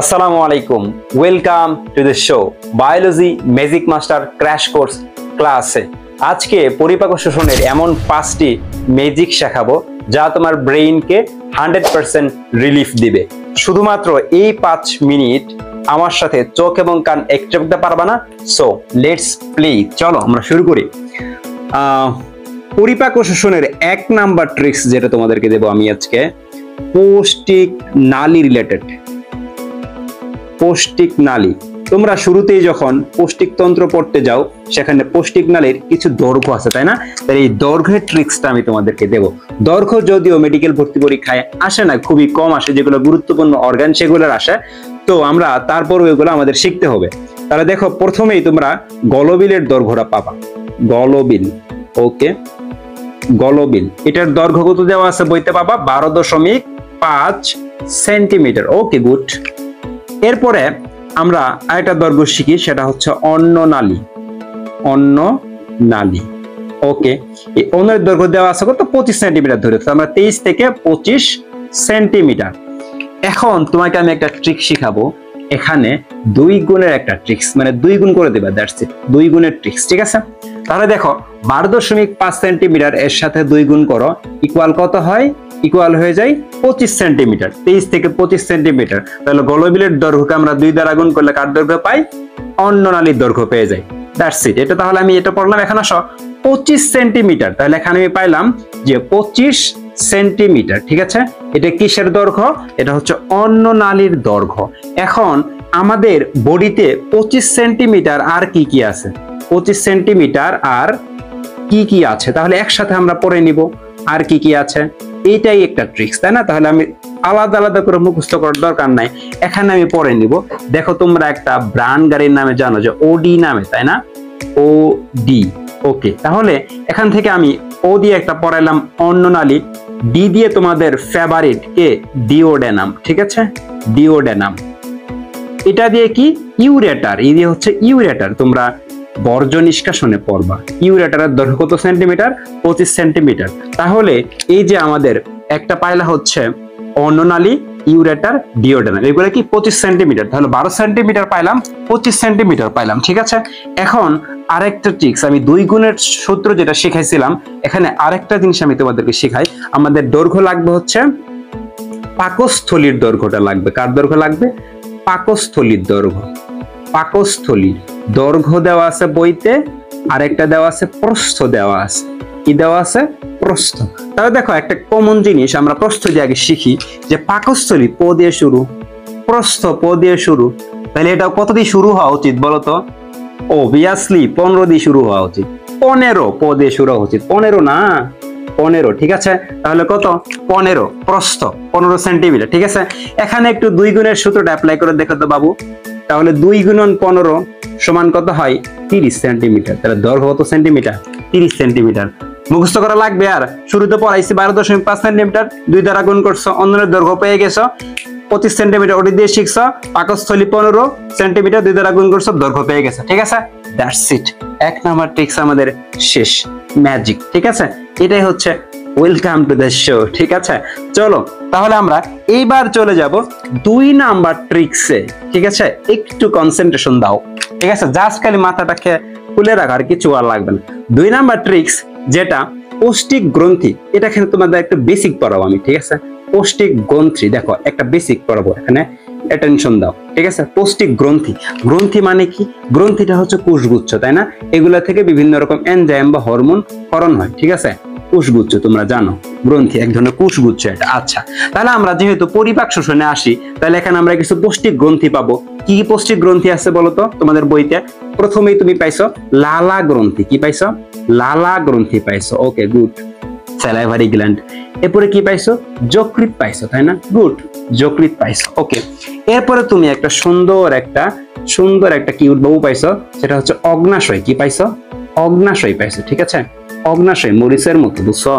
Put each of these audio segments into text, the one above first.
Assalamu alaikum. Welcome to the show Biology Magic Master Crash Course ক্লাসে আজকে পরিপাক শোষণের এমন 5টি ম্যাজিক শেখাবো যা তোমার ব্রেইনকে 100% রিলিফ দিবে। শুধুমাত্র এই 5 মিনিট আমার সাথে চোখ এবং কান একটু রাখতে পারবা না? So let's play. চলো আমরা শুরু করি। পরিপাক শোষণের 1 নাম্বার ট্রিক্স যেটা তোমাদেরকে দেব আমি আজকে, পৌষ্টিক নালী রিলেটেড। পৌষ্টিক নালী, তোমরা শুরুতেই যখন পৌষ্টিক তন্ত্র পড়তে যাও সেখানে পৌষ্টিক নালীর কিছু দৈর্ঘ্য আছে, তাই না? তাই এই দৈর্ঘ্যের ট্রিক্সটা আমি তোমাদেরকে দেব। দৈর্ঘ্য যদিও মেডিকেল ভর্তি পরীক্ষায় আসে না, খুবই কম আসে, যেগুলো গুরুত্বপূর্ণ অর্গান সেগুলোর আসে, তো আমরা তারপরও এগুলো আমাদের শিখতে হবে। তাহলে দেখো, প্রথমেই তোমরা গলবিলের দৈর্ঘ্যটা পাবা। গলবিল, ওকে, গলবিল, এটার দৈর্ঘ্য কত দেওয়া আছে বইতে পাবা? 12.5 সেন্টিমিটার। ওকে, গুড। এরপরে আমরা আরেকটা দৈর্ঘ্য শিখি, সেটা হচ্ছে অন্ন নালী। অন্ন নালী, ওকে, এই অন্নের দৈর্ঘ্য দেওয়া আছে কত? 25 সেন্টিমিটার ধরে, আমরা 23 থেকে 25 সেন্টিমিটার। এখন তোমাকে আমি একটা ট্রিক শিখাবো, এখানে 2 গুণের একটা ট্রিক্স, মানে 2 গুণ করে দেবা, দ্যাটস ইট, 2 গুণের ট্রিক্স, ঠিক আছে? তাহলে দেখো, 12.5 সেন্টিমিটার এর সাথে 2 গুণ করো, ইকুয়াল কত হয়? ইকুয়াল হয়ে যায় 25 সেন্টিমিটার। 23 থেকে 25 সেন্টিমিটার। তাহলে গলবিলের দৈর্ঘ্যকে আমরা 2 দ্বারা গুণ করলে কার দৈর্ঘ্য পাই? অন্ন নালীর দৈর্ঘ্য পেয়ে যাই, দ্যাটস ইট। এটা তাহলে আমি এটা পড়লাম, এখন আসো 25 সেন্টিমিটার। তাহলে এখানে আমি পাইলাম যে 25 সেন্টিমিটার, ঠিক আছে? এটা কিসের দৈর্ঘ্য? এটা হচ্ছে অন্ন নালীর দৈর্ঘ্য। এখন আমাদের বডিতে 25 সেন্টিমিটার আর কি কি আছে? 25 সেন্টিমিটার আর কি কি আছে? তাহলে একসাথে আমরা পড়ে নিব আর কি কি আছে। এইটাই একটা ট্রিক্স, তাই না? তাহলে আমি আলাদা আলাদা করে মুখস্থ করার দরকার নাই, এখানে আমি পড়ে নিব। দেখো, তোমরা একটা ব্র্যান্ড গাড়ির নামে জানো যে ওডি নামে, তাই না? ওডি, ওকে। তাহলে এখান থেকে আমি ও দিয়ে একটা পড়াইলাম অন্ন নালী, ডি দিয়ে তোমাদের ফেভারিট কে? ডিওডেনাম, ঠিক আছে? ডিওডেনাম। এটা দিয়ে কি? ইউরেটার। এই দিয়ে হচ্ছে ইউরেটার, তোমরা বর্জ্য নিষ্কাশনে পড়বা। ইউরেটারের দৈর্ঘ্য কত সেন্টিমিটার? 25 সেন্টিমিটার। তাহলে এই যে আমাদের একটা পাইলা হচ্ছে অন্ননালী, ইউরেটার, ডিওডেনাম, এগুলো কি 25 সেন্টিমিটার। তাহলে 12 সেন্টিমিটার পাইলাম, 25 সেন্টিমিটার পাইলাম, ঠিক আছে? এখন আরেকটা ট্রিক্স, আমি 2 গুণের সূত্র যেটা শিখাইছিলাম, এখানে আরেকটা জিনিস আমি তোমাদেরকে শেখাই। আমাদের দৈর্ঘ্য লাগবে হচ্ছে পাকস্থলীর দৈর্ঘ্যটা লাগবে। কার দৈর্ঘ্য লাগবে? পাকস্থলীর দৈর্ঘ্য। পাকস্থলীর দৈর্ঘ্য দেওয়া আছে বইতে, আরেকটা দেওয়া আছে প্রস্থ দেওয়া আছে। কি দেওয়া আছে? প্রস্থ। তাহলে দেখো, একটা কমন জিনিস আমরা প্রস্থ দিয়ে আগে শিখি, যে পাকস্থলী প দিয়ে শুরু, প্রস্থ প দিয়ে শুরু। তাহলে এটা কত দিয়ে শুরু হওয়া উচিত বলতো? অবভিয়াসলি 15 দিয়ে শুরু হওয়া উচিত। 15 প দিয়ে শুরু হওয়া উচিত, 15 না, 15, ঠিক আছে? তাহলে কত? 15, প্রস্থ 15 সেন্টিমিটার, ঠিক আছে? এখানে একটু 2 গুণের সূত্রটা অ্যাপ্লাই করে দেখো তো বাবু। তাহলে 2 গুণন 15 সমান কত হয়? 30 সেন্টিমিটার। তাহলে দৈর্ঘ্য কত সেন্টিমিটার? 30 সেন্টিমিটার। মুখস্থ করা লাগবে আর? শুরুতে পড়াইছি 12.5 সেন্টিমিটার, 2 দ্বারা গুণ করছো, অন্যের দৈর্ঘ্য পেয়ে গেছো 25 সেন্টিমিটার, ওটি দিয়ে শিখছো। পাকস্থলী 15 সেন্টিমিটার, 2 দ্বারা গুণ করছো, দৈর্ঘ্য পেয়ে গেছে, ঠিক আছে? That's it. 1 নাম্বার ট্রিক্স আমাদের শেষ, ম্যাজিক, ঠিক আছে? এটাই হচ্ছে ওয়েলকাম টু দ্য শো, ঠিক আছে? চলো তাহলে আমরা এইবার চলে যাব 2 নাম্বার ট্রিক্সে, ঠিক আছে? একটু কনসেন্ট্রেশন দাও, ঠিক আছে? জাস্ট খালি মাথাটাকে খুলে রাখো, আর কিছু আর লাগবে না। 2 নাম্বার ট্রিক্স যেটা পৌষ্টিক গ্রন্থি, এটা কিন্তু তোমাদের একটা বেসিক পড়াবো আমি, ঠিক আছে? পৌষ্টিক গ্রন্থি, দেখো একটা বেসিক পড়াবো, এখানে অ্যাটেনশন দাও, ঠিক আছে? পৌষ্টিক গ্রন্থি, গ্রন্থি মানে কি? গ্রন্থিটা হচ্ছে কোষগুচ্ছ, তাই না? এগুলা থেকে বিভিন্ন রকম এনজাইম বা হরমোন ক্ষরণ হয়, ঠিক আছে? কোষগুচ্ছ তোমরা জানো, গ্রন্থি এক ধরনের কোষগুচ্ছ এটা। আচ্ছা, তাহলে আমরা যেহেতু পরিপাক শোষণে আসি, তাহলে এখানে আমরা কিছু পৌষ্টিক গ্রন্থি পাবো। কি কি পৌষ্টিক গ্রন্থি আছে বলতো তোমাদের বইতে? প্রথমেই তুমি পাইছো লালা গ্রন্থি। কি পাইছো? লালা গ্রন্থি পাইছো, ওকে, গুড। Salivary gland. এরপরে কি পাইছো? যকৃৎ পাইছো, তাই না? গুড, যকৃৎ পাইছো, ওকে। এরপরে তুমি একটা সুন্দর একটা কিউট বাবু পাইছো, সেটা হচ্ছে অগ্নাশয়। কি পাইছো? অগ্নাশয় পাইছো, ঠিক আছে? অগ্নাশয়, মরিচের মতো, বুঝছো?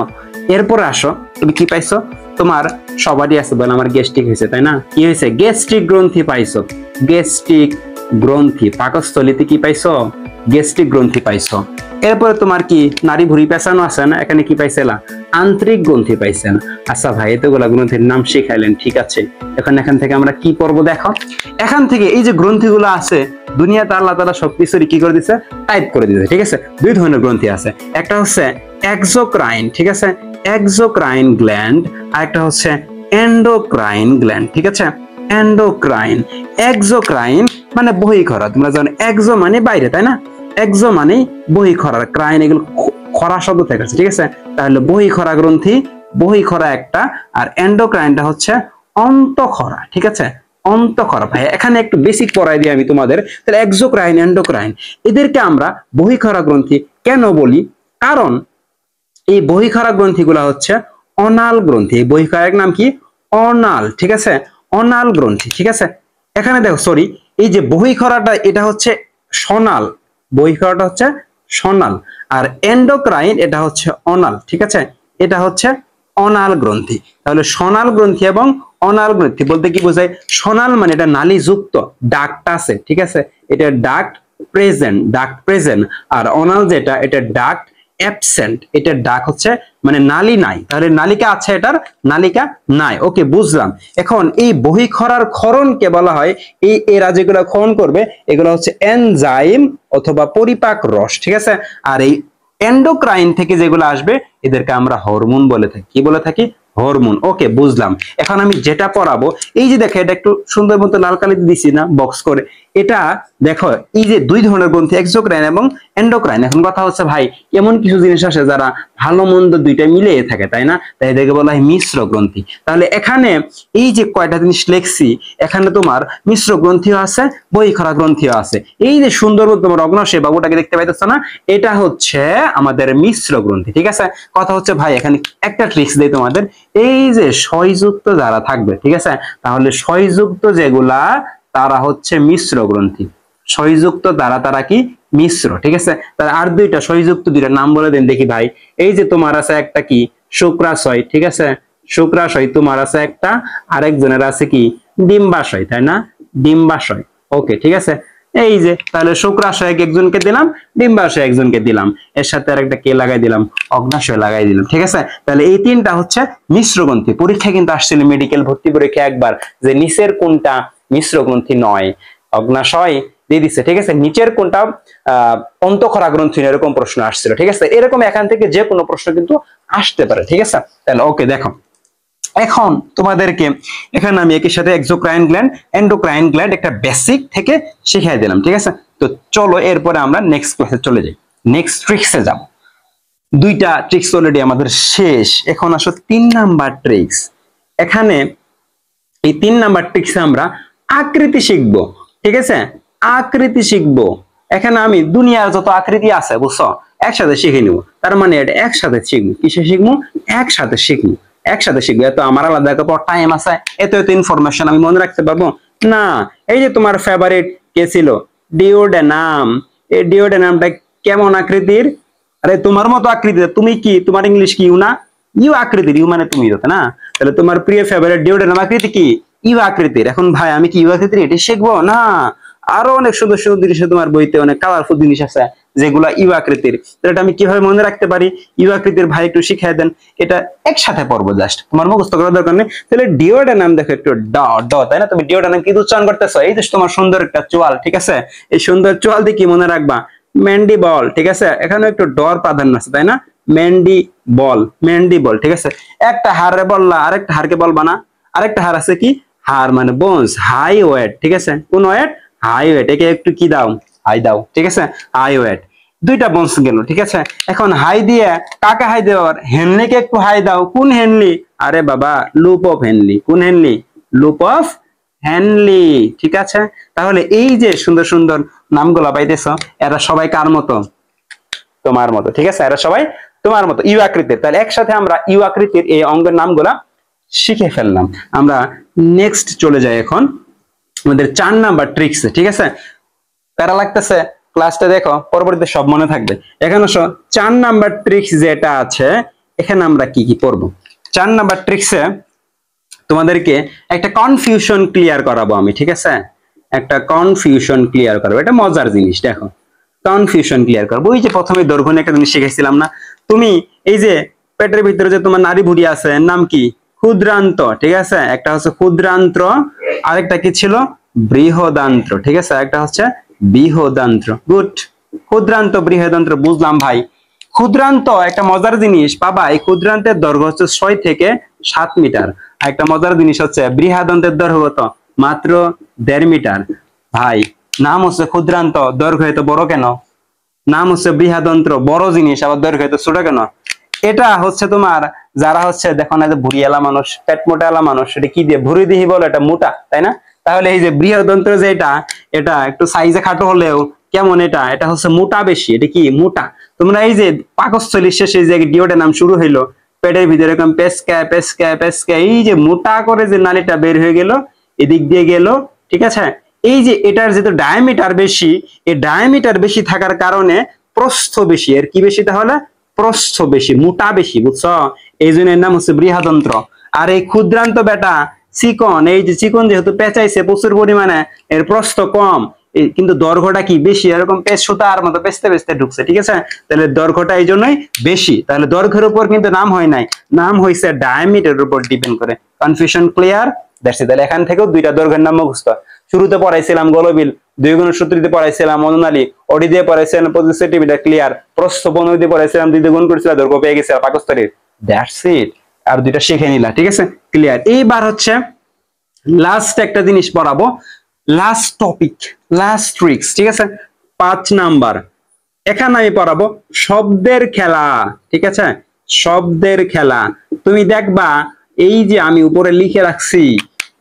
এরপরে আসো, তুমি কি পাইছো? তোমার সবারই আছে বলে আমার গ্যাস্ট্রিক হয়েছে, তাই না? কি হয়েছে? গ্যাস্ট্রিক গ্রন্থি পাইছো। গ্যাস্ট্রিক গ্রন্থি, পাকস্থলীতে কি পাইছো? গ্যাস্ট্রিক গ্রন্থি পাইছো। এরপরে তোমার কি নারী ভুঁড়ি পেঁচানো আছে না? এখানে কি পাইছিলা? আন্তরিক গ্রন্থি পাইছেন। আচ্ছা ভাই, এতগুলা গ্রন্থির নাম শিখাইলেন, ঠিক আছে। এখন এখান থেকে আমরা কি পড়বো দেখো। এখান থেকে এই যে গ্রন্থিগুলো আছে, দুনিয়াতে আল্লাহ তাআলা সবকিছুরই কি করে দিছে, টাইপ করে দিয়েছে, ঠিক আছে। দুই ধরনের গ্রন্থি আছে, একটা হচ্ছে এক্সোক্রাইন, ঠিক আছে, এক্সোক্রাইন গ্ল্যান্ড, আর একটা হচ্ছে এন্ডোক্রাইন গ্ল্যান্ড, ঠিক আছে। এন্ডোক্রাইন, এক্সোক্রাইন মানে বহিঃখরা, তোমরা জানো এক্সো মানে বাইরে, তাই না, এক্সো মানে বহিঃখরা, ক্রাইন এগুলো খরা শব্দ থেকে আছে, ঠিক আছে। তাহলে বহিঃখরা গ্রন্থি, বহিঃখরা একটা, আর এন্ডোক্রাইনটা হচ্ছে অন্তঃখরা, ঠিক আছে, অন্তঃখরা। ভাই এখানে একটু বেসিক পড়াই দিই আমি তোমাদের। তাহলে এক্সোক্রাইন, এন্ডোক্রাইন, এদেরকে আমরা বহিঃখরা গ্রন্থি কেন বলি? কারণ এই বহিঃখরা গ্রন্থিগুলো হচ্ছে অনাল গ্রন্থি। এই বহিঃখরার নাম কি? অনাল, ঠিক আছে, অনাল গ্রন্থি, ঠিক আছে। এখানে দেখো, সরি, এই যে বহিঃখরাটা এটা হচ্ছে সনাল, বহিঃখরাটা হচ্ছে সনাল, আর এন্ডোক্রাইন এটা হচ্ছে অনাল, ঠিক আছে, এটা হচ্ছে অনাল গ্রন্থি। তাহলে সনাল গ্রন্থি এবং অনাল গ্রন্থি বলতে কি বোঝায়? সনাল মানে এটা নালী যুক্ত, ডাক্ট আছে, ঠিক আছে, এটা ডাক্ট প্রেজেন্ট, ডাক্ট প্রেজেন্ট। আর অনাল যেটা, এটা ডাক্ট অ্যাবসেন্ট, এটা ডাক হচ্ছে মানে নালী নাই, তাহলে নালিকা আছে, এটার নালিকা নাই। ওকে, বুঝলাম। এখন এই বহিঃখরার ক্ষরণকে বলা হয়, এই এরা যেগুলো ক্ষরণ করবে এগুলো হচ্ছে এনজাইম অথবা পরিপাক রস, ঠিক আছে। আর এই এন্ডোক্রাইন থেকে যেগুলো আসবে এদেরকে আমরা হরমোন বলে থাকি। কি বলে থাকি? হরমোন। ওকে, বুঝলাম। এখন আমি যেটা পড়াবো, এই যে দেখো, এটা একটু সুন্দর মতো লাল কালি দিছি না বক্স করে, এটা দেখো, এই যে দুই ধরনের গ্রন্থি, এক্সোক্রাইন এবং এন্ডোক্রাইন। এখন কথা হচ্ছে ভাই, এমন কিছু জিনিস আছে যারা ভালো মন্দ দুইটা মিলিয়ে থাকে, তাই না, তাই এদেরকে বলা হয় মিশ্র গ্রন্থি। তাহলে এখানে এই যে কয়টা জিনিস লেখছি, এখানে তোমার মিশ্র গ্রন্থিও আছে, বহিঃখরা গ্রন্থিও আছে। এই যে সুন্দর তোমার অগ্ন্যাশয় বাবুটাকে দেখতে পাইতেছ না, এটা হচ্ছে আমাদের মিশ্র গ্রন্থি, ঠিক আছে। কথা হচ্ছে ভাই, এখানে একটা ট্রিক্স দেই তোমাদের, এই যে সয়যুক্ত যারা থাকবে, ঠিক আছে, তাহলে সয়যুক্ত যেগুলা তারা হচ্ছে মিশ্র গ্রন্থি, সয়যুক্ত দ্বারা তারা কি? মিশ্র, ঠিক আছে। তার আর দুইটা সয়যুক্ত দুইটা নাম বলে দেন দেখি ভাই। এই যে তোমার আছে একটা কি? শুক্রাশয়, ঠিক আছে, শুক্রাশয় তোমার আছে একটা, আরেকজনের আছে কি? ডিম্বাশয়, তাই না, ডিম্বাশয়। ওকে, ঠিক আছে। এই যে তাহলে শুক্রাশয় একজনকে দিলাম, ডিম্বাশয় একজনকে দিলাম, এর সাথে আর একটা কে লাগাই দিলাম? অগ্ন্যাশয় লাগাই দিলাম, ঠিক আছে। তাহলে এই তিনটা হচ্ছে মিশ্র গ্রন্থি। পরীক্ষা কিন্তু আসছিল মেডিকেল ভর্তি পরীক্ষা একবার, যে নিচের কোনটা মিশ্র গ্রন্থি নয়? অগ্ন্যাশয় দিয়ে দিচ্ছে, ঠিক আছে, নিচের কোনটা অন্তঃখরা গ্রন্থি, এরকম প্রশ্ন আসছিল, ঠিক আছে। এরকম এখান থেকে যে কোনো প্রশ্ন কিন্তু আসতে পারে, ঠিক আছে। তাহলে ওকে, দেখো এখন তোমাদেরকে এখানে আমি একই সাথে এক্সোক্রাইন গ্ল্যান্ড, এন্ডোক্রাইন গ্ল্যান্ড একটা বেসিক থেকে শিখিয়ে দিলাম, ঠিক আছে। তো চলো এরপরে আমরা নেক্সট ক্লাসে চলে যাই, নেক্সট ট্রিক্সে যাব। দুইটা ট্রিক্স অলরেডি আমাদের শেষ, এখন আসো 3 নাম্বার ট্রিক্স। এখানে এই 3 নাম্বার ট্রিক্সে আমরা আকৃতি শিখবো, ঠিক আছে, আকৃতি শিখবো। এখানে আমি দুনিয়ার যত আকৃতি আছে, বুঝছো, একসাথে শিখে নিব। তার মানে এটা একসাথে শিখবো। কিসে শিখবো? একসাথে শিখবো, একসাথে শিখবো। এত আমার আলাদা টাইম আছে, এত এত ইনফরমেশন আমি মনে রাখতে পারবো না। এই যে তোমার ফেভারিট কে ছিল? ডিওডেনাম। এই ডিওডেনামটা কেমন আকৃতির? আরে তোমার মতো আকৃতির। তুমি কি, তোমার ইংলিশ কি? ইউ না? ইউ আকৃতির, ইউ মানে তুমি, তাই না? তাহলে তোমার প্রিয় ফেভারিট ডিওডেনাম আকৃতি কি? ইউ আকৃতির। এখন ভাই আমি কি ইউ আকৃতির এটি শিখবো না? আরো অনেক সুন্দর সুন্দর জিনিস তোমার বইতে, অনেক কালারফুল জিনিস আছে যেগুলা ইউ আকৃতির। এটা আমি কিভাবে মনে রাখতে পারি? ইউ আকৃতির ভাই একটু শিখিয়ে দেন। এটা একসাথে পড়বো, জাস্ট তোমার মুখস্থ করার দরকার নেই। তাহলে ডিওডেনাম দেখো, একটু ড ড, তাই না? তুমি ডিওডেনাম কি উচ্চারণ করতেছো? এই যে তোমার সুন্দর একটা চোয়াল, ঠিক আছে, এই সুন্দর চোয়াল দিয়ে কি মনে রাখবা? ম্যান্ডিবল, ঠিক আছে। এখানে একটু ডর প্রাধান্য আছে, তাই না? ম্যান্ডিবল, ম্যান্ডিবল, ঠিক আছে। একটা হাড়ে বললা, আরেকটা হাড়কে বলবা না? আরেকটা হাড় আছে কি? হাড় মানে বোনস, হাই ওয়েট, ঠিক আছে। কোন ওয়েট? High wait. একে একটু কি দাও? হাই দাও, ঠিক আছে, হাই ওয়েট। দুইটা বোনস গেল, ঠিক আছে। এখন হাই দিয়ে কাকে হাই দেওয়ার? হেনলিকে একটু হাই দাও। কোন হেনলি? আরে বাবা, লুপ অফ হেনলি। কোন হেনলি? লুপ অফ হেনলি, ঠিক আছে। তাহলে এই যে সুন্দর সুন্দর নামগুলা পাইতেছ, এরা সবাই কার মতো? তোমার মতো, ঠিক আছে, এরা সবাই তোমার মতো, ইউ আকৃতির। তাহলে একসাথে আমরা ইউ আকৃতির এই অঙ্গের নামগুলা শিখে ফেললাম। আমরা নেক্সট চলে যাই এখন আমাদের 4 নাম্বার ট্রিক্স, ঠিক আছে। প্যারা লাগতেছে? ক্লাসটা দেখো, পরবর্তীতে সব মনে থাকবে। এখানে 4 নাম্বার ট্রিক্স যেটা আছে, এখানে আমরা কি কি পড়বো? 4 নাম্বার ট্রিক্সে তোমাদেরকে একটা কনফিউশন ক্লিয়ার করাবো আমি, ঠিক আছে, একটা কনফিউশন ক্লিয়ার করবো। এটা মজার জিনিস, দেখো, কনফিউশন ক্লিয়ার করবো। ওই যে প্রথমে দৈর্ঘ্য নিয়ে একটা জিনিস শিখেছিলাম না? তুমি এই যে পেটের ভিতরে যে তোমার নাড়ি ভুঁড়ি আছে এর নাম কি? ক্ষুদ্রান্ত, ঠিক আছে? একটা হচ্ছে ক্ষুদ্রান্ত্র, আরেকটা কি ছিল? বৃহদান্ত্র, ঠিক আছে? একটা হচ্ছে বৃহদান্ত্র। গুড। ক্ষুদ্রান্ত বৃহদান্ত্র বুঝলাম ভাই। ক্ষুদ্রান্ত একটা মজার জিনিস বাবা, এই ক্ষুদ্রান্তের দৈর্ঘ্য হচ্ছে 6 থেকে 7 মিটার। আর একটা মজার জিনিস হচ্ছে বৃহদান্তের দৈর্ঘ্য কত? মাত্র 1.5 মিটার। ভাই নাম হচ্ছে ক্ষুদ্রান্ত, দৈর্ঘ্য এত বড় কেন? নাম হচ্ছে বৃহদান্ত্র, বড় জিনিস, আবার দৈর্ঘ্য এত ছোট কেন? এটা হচ্ছে তোমার যারা হচ্ছে দেখো না যে ভুঁড়িওয়ালা মানুষ, পেট মোটাওয়ালা মানুষ, এটা কি দিয়ে ভুঁড়ি দিয়ে বলে? এটা মোটা, তাই না? তাহলে এই যে বৃহদন্ত্র যে এটা একটু সাইজে খাটো হলেও কেমন, এটা হচ্ছে মোটা বেশি। এটা কি? মোটা। তোমরা এই যে পাকস্থলীর শেষে যে ডিওটা নাম শুরু হইলো, পেটের ভিতরে এরকম পেসকা পেসকা পেসকা, এই যে মোটা করে যে নালীটা বের হয়ে গেল, এদিক দিয়ে গেল, ঠিক আছে? এই যে এটার যেহেতু ডায়ামিটার বেশি, এই ডায়ামিটার বেশি থাকার কারণে প্রস্থ বেশি। এর কি বেশি তাহলে? প্রস্থ বেশি, মোটা বেশি, বুঝছো? এই জন্য এর নাম হচ্ছে বৃহদন্ত্র। আর এই ক্ষুদ্রান্ত বেটা চিকন, এই যে চিকন যেহেতু পেঁচাইছে প্রচুর পরিমাণে, এর প্রস্থ কম কিন্তু দৈর্ঘ্যটা কি বেশি, এরকম পেঁচ সুতার মতো পেঁচতে পেঁচতে ঢুকছে, ঠিক আছে? তাহলে দৈর্ঘ্যটা এই জন্যই বেশি। তাহলে দৈর্ঘ্যের উপর কিন্তু নাম হয় নাই, নাম হয়েছে ডায়ামিটারের উপর ডিপেন্ড করে। Confusion clear? That's it. তাহলে এখান থেকেও দুইটা দৈর্ঘ্যের নাম মুখস্থ। শুরুতে পড়াইছিলাম গোলবিল, 2 গুণের সূত্রতে পড়াইছিলাম অনুনালী, ওডি দিয়ে পড়াইছিলাম 25 সেন্টিমিটার ক্লিয়ার, প্রস্থ 15 দিয়ে পড়াইছিলাম 2 গুণ করেছিলাম, দৈর্ঘ্য পেয়ে গেছিলাম পাকস্থলীর। That's it. আর দুইটা শিখে নিলা, ঠিক আছে? ক্লিয়ার। এইবার হচ্ছে লাস্ট একটা জিনিস পড়াবো, লাস্ট টপিক, লাস্ট ট্রিক্স, ঠিক আছে? 5 নাম্বার। এখানে আমি পড়াবো শব্দের খেলা, ঠিক আছে? শব্দের খেলা। তুমি দেখবা এই যে আমি উপরে লিখে রাখছি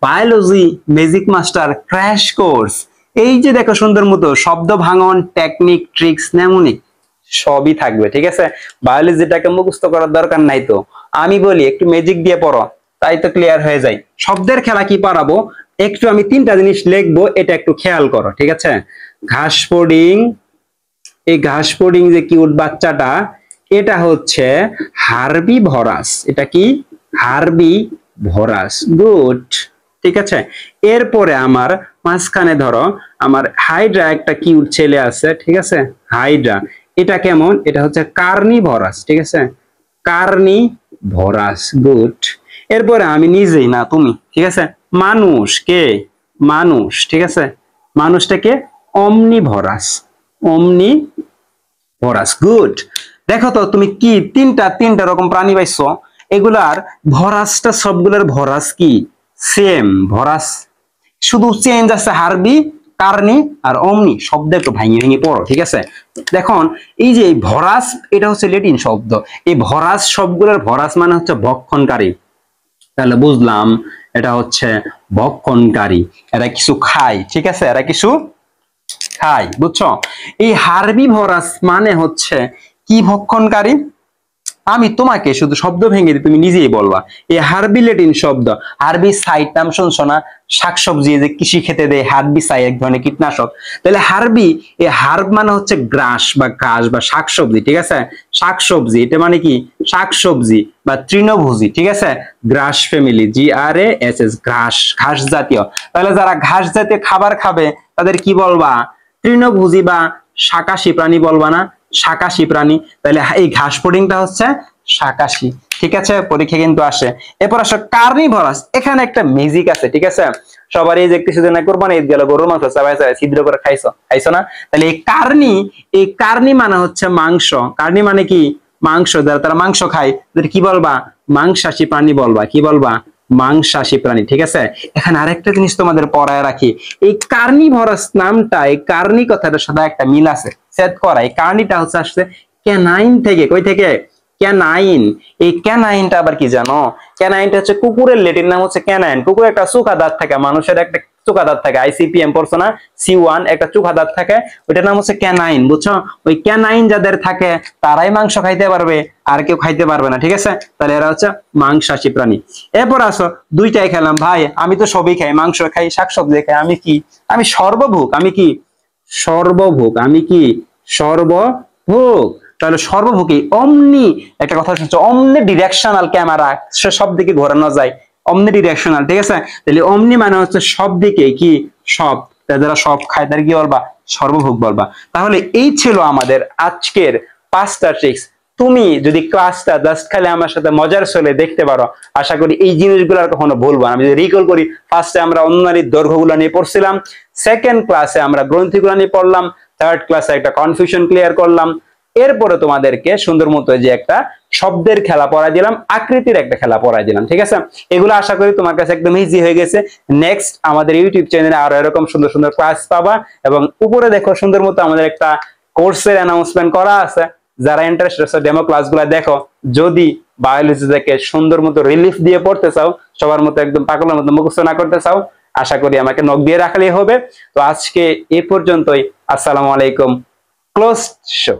biology magic master crash course, এই যে দেখো সুন্দর মতো শব্দ ভাঙন, টেকনিক, ট্রিক্স, নেমোনিক সবই থাকবে, ঠিক আছে? বায়োলজিটাকে মুখস্থ করার দরকার নাই তো, আমি বলি একটু ম্যাজিক দিয়ে পড়ো, তাই তো ক্লিয়ার হয়ে যায়। শব্দের খেলা কি পড়াবো, একটু আমি 3টা জিনিস লিখবো, এটা একটু খেয়াল করো, ঠিক আছে? ঘাস ফড়িং, এই ঘাস ফড়িং যে কিউট বাচ্চাটা, এটা হচ্ছে হার্বিভরাস। এটা কি? হার্বিভরাস। গুড, ঠিক আছে? এরপরে আমার মাঝখানে ধরো আমার হাইড্রা একটা কিউট ছেলে আছে, ঠিক আছে? হাইড্রা, এটা কেমন? এটা হচ্ছে কার্নিভরাস, ঠিক আছে? কার্নিভরাস। গুড। এরপরে আমি নিজেই না তুমি, ঠিক আছে? মানুষ কে? মানুষ, ঠিক আছে? মানুষটাকে অমনিভরাস, অমনিভরাস। গুড। দেখো তো তুমি কি তিনটা রকম প্রাণী পাইছো, এগুলার ভরাসটা সবগুলোর ভরাস কি সেম ভরাস, শুধু চেঞ্জ আছে হার্বি, কার্নি আর অমনি। শব্দ একটু ভাঙিয়ে ভেঙে পড়ো, ঠিক আছে? দেখুন এই যে ভরাস, এটা হচ্ছে ল্যাটিন শব্দ। এই ভরাস সবগুলোর ভরাস মানে হচ্ছে ভক্ষণকারী। তাহলে বুঝলাম এটা হচ্ছে ভক্ষণকারী, এরা কিছু খায়, ঠিক আছে? এরা কিছু খায়, বুঝছো? এই হার্বিভরাস মানে হচ্ছে কি ভক্ষণকারী। আমি তোমাকে শুধু শব্দ ভেঙে দিই, তুমি নিজেই বলবা। এই হার্বি ল্যাটিন শব্দ, হার্বিসাইড নাম শুনছো না? শাকসবজি যে কৃষি খেতে দেয়, হার্বিসাইড এক ধরনের কীটনাশক। তাহলে হার্বি, এই হার্ব মানে হচ্ছে গ্রাস বা ঘাস বা শাকসবজি, ঠিক আছে? শাকসবজি এটা মানে কি? শাকসবজি বা তৃণভোজী, ঠিক আছে? গ্রাস ফ্যামিলি, GRASS, ঘাস, ঘাস জাতীয়। তাহলে যারা ঘাস জাতীয় খাবার খাবে তাদের কি বলবা? তৃণভোজী বা শাকাশী প্রাণী বলবা না? শাকাশী প্রাণী। তাহলে এই ঘাস ফড়িংটা হচ্ছে শাকাশী, ঠিক আছে? পরীক্ষা কিন্তু আসে। এরপর আসো কার্নিভরাস। এখানে একটা ম্যাজিক আছে, ঠিক আছে? সবারই যে কিছুদিন কোরবানি ঈদ গেল, গরুর মাংস চাবাই ছিদ্র করে খাইছো না? তাহলে এই কার্নি মানে হচ্ছে মাংস। কার্নি মানে কি? মাংস। যারা তারা মাংস খায় তাদের কি বলবা? মাংসাশী প্রাণী বলবা। কি বলবা? মাংসাশী প্রাণী, ঠিক আছে? এখানে আরেকটা জিনিস তোমাদের পড়ায় রাখি, এই কার্নিভরাস নামটা, এই কার্নি কথাটার সাথে একটা মিল আছে, সেট করা। এই কার্নিটা হচ্ছে আসছে ক্যানাইন থেকে। কই থেকে? ক্যানাইন। এই ক্যানাইনটা আবার কি জানো? ক্যানাইনটা হচ্ছে কুকুরের ল্যাটিন নাম হচ্ছে ক্যানাইন। কুকুরের একটা চোখা দাঁত থাকে, মানুষের একটা চোখা দাঁত থাকে, ICPM পড়ছো না? C1 একটা চোখা দাঁত থাকে, ওইটার নাম হচ্ছে ক্যানাইন, বুঝছো? ওই ক্যানাইন যাদের থাকে তারাই মাংস খাইতে পারবে, আর কেউ খাইতে পারবে না, ঠিক আছে? তাহলে এরা হচ্ছে মাংসাশী প্রাণী। এরপর আসো দুইটাই খেলাম ভাই, আমি তো সবই খাই, মাংস খাই, শাকসবজি খাই, আমি কি? আমি সর্বভোগ। আমি কি? সর্বভোগ। আমি কি? সর্বভোগ। তাহলে সর্বভোগী অমনি, একটা কথা শুনছো, অমনি ডিরেকশনাল ক্যামেরা, সে সব দিকে ঘোরানো যায়, অমনি ডিরেকশনাল, ঠিক আছে? তাহলে অমনি মানে হচ্ছে সব দিকে কি? সব। যারা সব খায় তারা কি বলবা? সর্বভোগ বলবা। তাহলে এই ছিল আমাদের আজকের 5টা ট্রিক্স। তুমি যদি ক্লাসটা জাস্ট খালি আমার সাথে মজার ছলে দেখতে পারো, আশা করি এই জিনিসগুলো আর কখনো ভুলবো না। আমি যদি রিকল করি, ফার্স্টে আমরা অনুনারীর দৈর্ঘ্যগুলো নিয়ে পড়ছিলাম, সেকেন্ড ক্লাসে আমরা গ্রন্থিগুলো নিয়ে পড়লাম, থার্ড ক্লাসে একটা কনফিউশন ক্লিয়ার করলাম, এরপরে তোমাদেরকে সুন্দর মতো যে একটা শব্দের খেলা পড়াই দিলাম, আকৃতির একটা খেলা পড়াই দিলাম। ঠিক আছে, এগুলো আশা করি তোমার কাছে একদম ইজি হয়ে গেছে। নেক্সট আমাদের ইউটিউব চ্যানেলে আরো এরকম সুন্দর সুন্দর ক্লাস পাবা, এবং উপরে দেখো সুন্দর মতো আমাদের একটা কোর্সের অ্যানাউন্সমেন্ট করা আছে। যারা ইন্টারেস্টেড আছে ডেমো ক্লাসগুলো দেখো। যদি বায়োলজি থেকে সুন্দর মতো রিলিফ দিয়ে পড়তে চাও, সবার মতো একদম পাগলের মতো মুখস্থ না করতে চাও, আশা করি আমাকে নক দিয়ে রাখলেই হবে। তো আজকে এ পর্যন্তই। আসসালামু আলাইকুম। Close show.